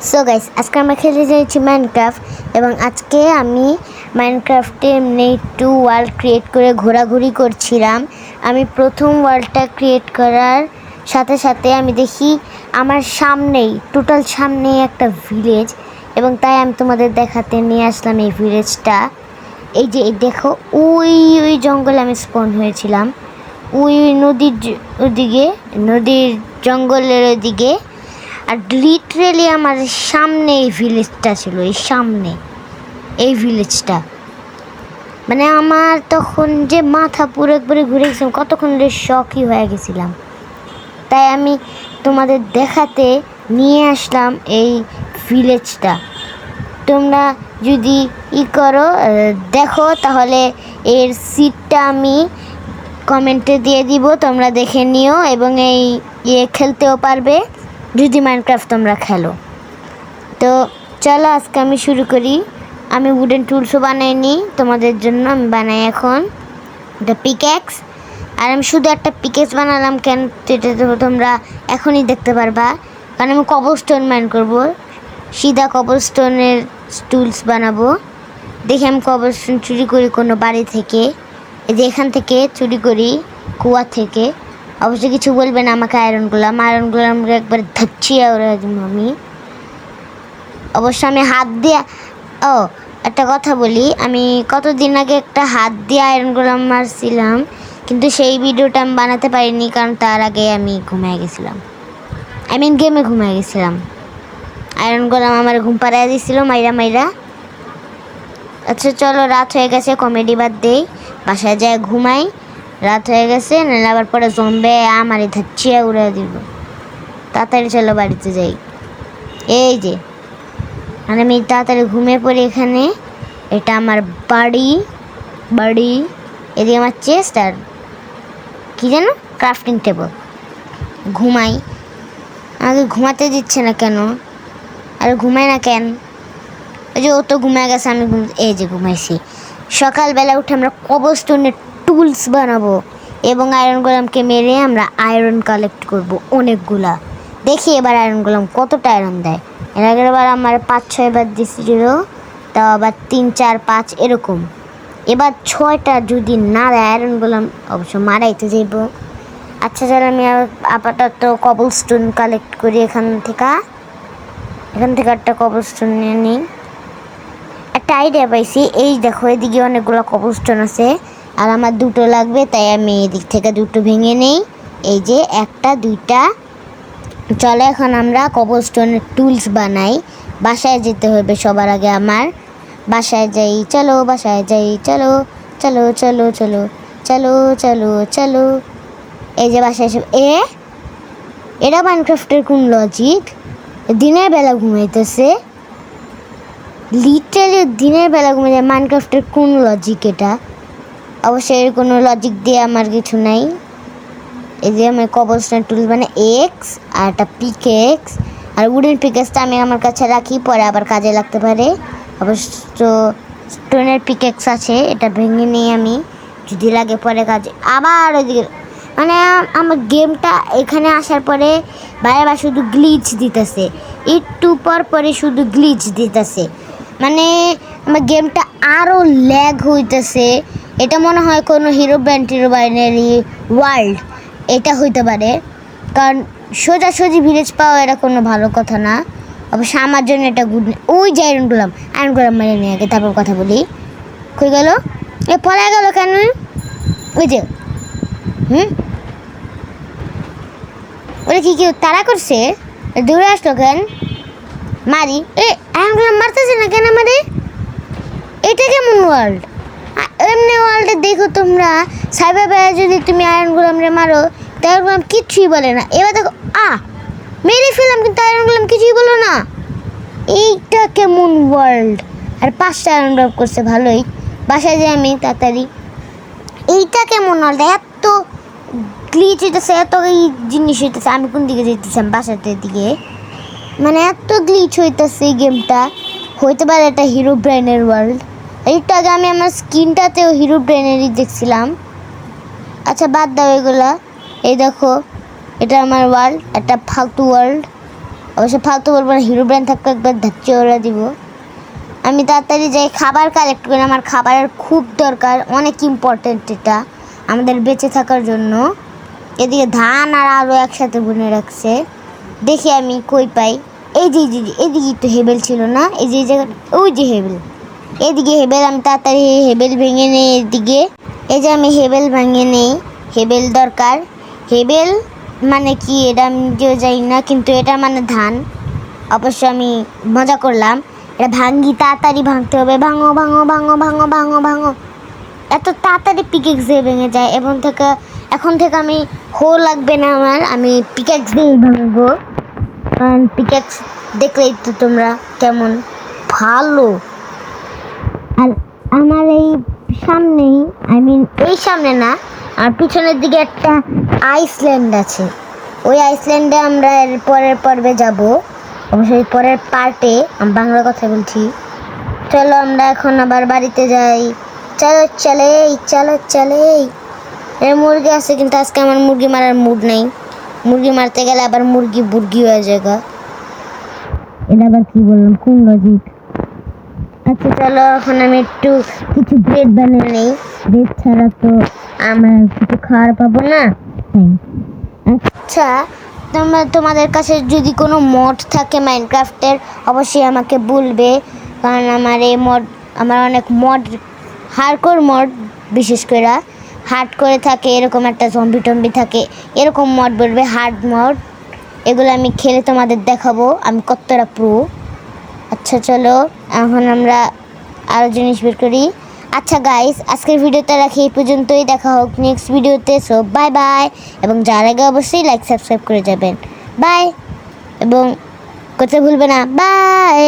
So guys, আজকে আমরা খেলে যাচ্ছি মাইনক্রাফট এবং আজকে আমি মাইনক্রাফটে এমনি একটু ওয়ার্ল্ড ক্রিয়েট করে ঘোরাঘুরি করছিলাম। আমি প্রথম ওয়ার্ল্ডটা ক্রিয়েট করার সাথে সাথে আমি দেখি আমার সামনেই টোটাল সামনেই একটা ভিলেজ, এবং তাই আমি তোমাদের দেখাতে নিয়ে আসলাম এই ভিলেজটা। এই যে দেখো, ওই ওই জঙ্গলে আমি স্পন হয়েছিলাম, ওই নদীর ওদিকে, নদীর জঙ্গলের ওদিকে। আর লিটারেলি আমার সামনে এই ভিলেজটা ছিল, এই সামনে এই ভিলেজটা। মানে আমার তখন যে মাথা পুরো একবারে ঘুরে গেছিলাম, কতক্ষণ শকই হয়ে গেছিলাম। তাই আমি তোমাদের দেখাতে নিয়ে আসলাম এই ভিলেজটা। তোমরা যদি করো দেখো, তাহলে এর সিটটা আমি কমেন্টে দিয়ে দিব, তোমরা দেখে নিও এবং এই খেলতেও পারবে যদি মাইনক্রাফট তোমরা খেলো। তো চলো আজকে আমি শুরু করি। আমি উডেন টুলসও বানাইনি, তোমাদের জন্য আমি বানাই এখন দ্য পিক্যাক্স। আর আমি শুধু একটা পিক্যাক্স বানালাম কেন, সেটা তো তোমরা এখনই দেখতে পারবা, কারণ আমি কবলস্টোন মাইন করব, সিধা কবলস্টোনের টুলস বানাবো। দেখি আমি কবলস্টোন চুরি করি কোনো বাড়ি থেকে, এই যে এখান থেকে চুরি করি, কুয়া থেকে। অবশ্যই কিছু বলবে না আমাকে। আয়রনগুলো আমরা একবার ধাচ্ছিয়া ওরা আমি অবশ্য আমি হাত দিয়ে, ও একটা কথা বলি, আমি কতদিন আগে একটা হাত দিয়ে আয়রনগুলো মারছিলাম, কিন্তু সেই ভিডিওটা আমি বানাতে পারিনি, কারণ তার আগে আমি ঘুমিয়ে গেছিলাম, গেমে ঘুমিয়ে গেছিলাম। আয়রনগুলো আমার ঘুম পাড়ায় দিয়েছিল মাইরা। আচ্ছা চলো, রাত হয়ে গেছে, কমেডি বাদ দেই, বাসায় যায় ঘুমাই। রাত হয়ে গেছে, নাহলে আবার পরে জম্বে আমারই ধাচ্ছিয়া উড়ে দিব। তাড়াতাড়ি চলো বাড়িতে যাই। এই যে মানে আমি তাড়াতাড়ি ঘুমিয়ে পড়ি। এখানে এটা আমার বাড়ি। এদিকে আমার চেস্ট আর কি যেন ক্রাফটিং টেবল। ঘুমাই, আমাকে ঘুমাতে দিচ্ছে না কেন? আরে ঘুমাই না কেন? ওই যে ও তো ঘুমিয়ে গেছে, আমি এই যে ঘুমাইছি। সকালবেলা উঠে আমরা কবলস্টোনের টুলস বানাবো এবং আয়রন গোলামকে মেরে আমরা আয়রন কালেক্ট করব অনেকগুলা। দেখি এবার আয়রন গোলাম কতটা আয়রন দেয়। এর আগের বার আমার 5-6 বার দিয়েছিল, তাও আবার 3, 4, 5 এরকম। এবার 6টা যদি না দেয় আয়রন গোলাম, অবশ্য মারাইতে যাইব। আচ্ছা চল, আমি আপাতত কবলস্টোন কালেক্ট করি এখান থেকে একটা কবলস্টোন নিয়ে নিই। একটা আইডিয়া পাইছি, এই দেখো এদিকে অনেকগুলো কবলস্টোন আছে আর আমার 2টো লাগবে, তাই আমি এদিক থেকে 2টো ভেঙে নেই। এই যে 1টা 2টা। চলো এখন আমরা কবলস্টোনের টুলস বানাই। বাসায় যেতে হবে সবার আগে আমার। বাসায় যাই, চলো বাসায় যাই, চলো। এই যে বাসায় এসে এরা মাইনক্রাফটের কোন লজিক? দিনের বেলা ঘুমাইতেছে, লিটারালি দিনের বেলা ঘুমিয়ে যায়। মাইনক্রাফটের কোন লজিক এটা? অবশ্যই এর কোনো লজিক দিয়ে আমার কিছু নাই। এই যে আমি কবলস্টোন টুলস মানে এক্স আর একটা পিকেক্স, আর উডেন পিকেক্সটা আমি আমার কাছে রাখি, পরে আবার কাজে লাগতে পারে। অবশ্য স্টোনের পিকেক্স আছে, এটা ভেঙে নিই আমি, যদি লাগে পরে কাজে। আবার ওইদিকে মানে আমার গেমটা এখানে আসার পরে বারবার শুধু গ্লিচ দিতেছে, একটু পরে শুধু গ্লিচ দিতেছে। মানে আমার গেমটা আরও ল্যাগ হইতেছে। এটা মনে হয় কোনো হিরো বাইনারি ওয়ার্ল্ড এটা হইতে পারে, কারণ সোজাসুজি ভিলেজ পাওয়া এটা কোনো ভালো কথা না। অবশ্য আমার জন্য এটা গুড। ওই যে আয়রন গোলাম মেরে নিয়ে আগে, তারপর কথা বলি। কই গেল? পড়ে গেল কেন? ওই যে ওরা কি কেউ তাড়া করছে? দূরে আসলো কেন? মারি। আয়রন গোলাম মারতেছে না কেন আমারে? এটা কেমন ওয়ার্ল্ড? এমনি ওয়ার্ল্ডে দেখো তোমরা, সাইবার বেলা যদি তুমি আয়রন গোলামরে মারো, আয়রন গোলাম কিচ্ছুই বলে না। এবার দেখো মেরে ফেললাম, কিন্তু আয়রন গোলাম কিছুই বলো না। এইটা কেমন ওয়ার্ল্ড? আর 5টা আয়রন ড্রপ করছে, ভালোই। বাসায় যাই আমি তাড়াতাড়ি। এইটা কেমন ওয়ার্ল্ড? এত গ্লিচ হইতেছে, এত এই জিনিস হইতেছে। আমি কোন দিকে যেতেছিলাম? বাসাতের দিকে। মানে এত গ্লিচ হইতেছে এই গেমটা। হইতে পারে এটা হিরো ব্রেনের ওয়ার্ল্ড। একটু আগে আমি আমার স্ক্রিনটাতেও হিরো ব্রেনেরই দেখছিলাম। আচ্ছা বাদ দাও এগুলা। এই দেখো, এটা আমার ওয়ার্ল্ড, একটা ফালতু ওয়ার্ল্ড। অবশ্য ফালতু বলবো না, হিরো ব্র্যান্ড থাকলে একবার ধাচ্চে ওরা দিব। আমি তাড়াতাড়ি যাই খাবার কালেক্ট করি, আমার খাবারের খুব দরকার, অনেক ইম্পর্টেন্ট এটা আমাদের বেঁচে থাকার জন্য। এদিকে ধান আর আলু একসাথে বুনে রাখছে, দেখি আমি কই পাই। এই যে এদিকে তো হেবেল ছিল না, এই যে জায়গা, ওই যে হেবেল, এদিকে হেবেল। আমি তাড়াতাড়ি হেবেল ভেঙে নেই এদিকে। এই যে আমি হেবেল ভেঙে নেই, হেবেল দরকার। হেবেল মানে কি এটা আমি নিজেও জানি না, কিন্তু এটা মানে ধান। অবশ্য আমি মজা করলাম, এটা ভাঙ্গি, তাড়াতাড়ি ভাঙতে হবে। ভাঙো ভাঙো ভাঙো ভাঙো ভাঙো ভাঙো, এত তাড়াতাড়ি পিকেক্স দিয়ে ভেঙে যায়। এখন থেকে আমি লাগবে না আমার, আমি পিকেক্স দিয়ে ভাঙবো। কারণ পিকেক্স দেখলেই তো তোমরা কেমন ভালো। আর আমার এই সামনেই, এই সামনে না, আর পিছনের দিকে একটা আইসল্যান্ড আছে। ওই আইসল্যান্ডে আমরা এর পরের পর্বে যাব, অবশ্যই পরের পার্টে। আমি বাংলা কথা বলছি। চলো আমরা এখন আবার বাড়িতে যাই। চলো চলে। এর মুরগি আছে, কিন্তু আজকে আমার মুরগি মারার মুড নেই। মুরগি মারতে গেলে আবার মুরগি বুরগি হয়ে যাবে। এটা আবার কি বললাম, কোন লজিক? আচ্ছা চলো, এখন আমি একটু কিছু ব্রেড বানিয়ে নেই। ব্রেড ছাড়া তো আমার কিছু খাওয়ার পাবো না। আচ্ছা, তোমাদের কাছে যদি কোনো মড থাকে মাইনক্রাফটের, অবশ্যই আমাকে বলবে। কারণ আমার অনেক মড, হার্ডকোর মড, বিশেষ করে হার্ড করে থাকে, এরকম একটা জম্বি টম্বি থাকে, এরকম মড বলবে, হার্ড মড। এগুলো আমি খেলে তোমাদের দেখাবো আমি কতটা প্রো। আচ্ছা চলো, এখন আমরা আরও জিনিস বের করি। আচ্ছা গাইস, আজকের ভিডিওটা রাখি এই পর্যন্তই। দেখা হোক নেক্সট ভিডিওতে। সো বাই বাই, এবং যার আগে অবশ্যই লাইক সাবস্ক্রাইব করে যাবেন। বাই, এবং করতে ভুলবে না। বাই।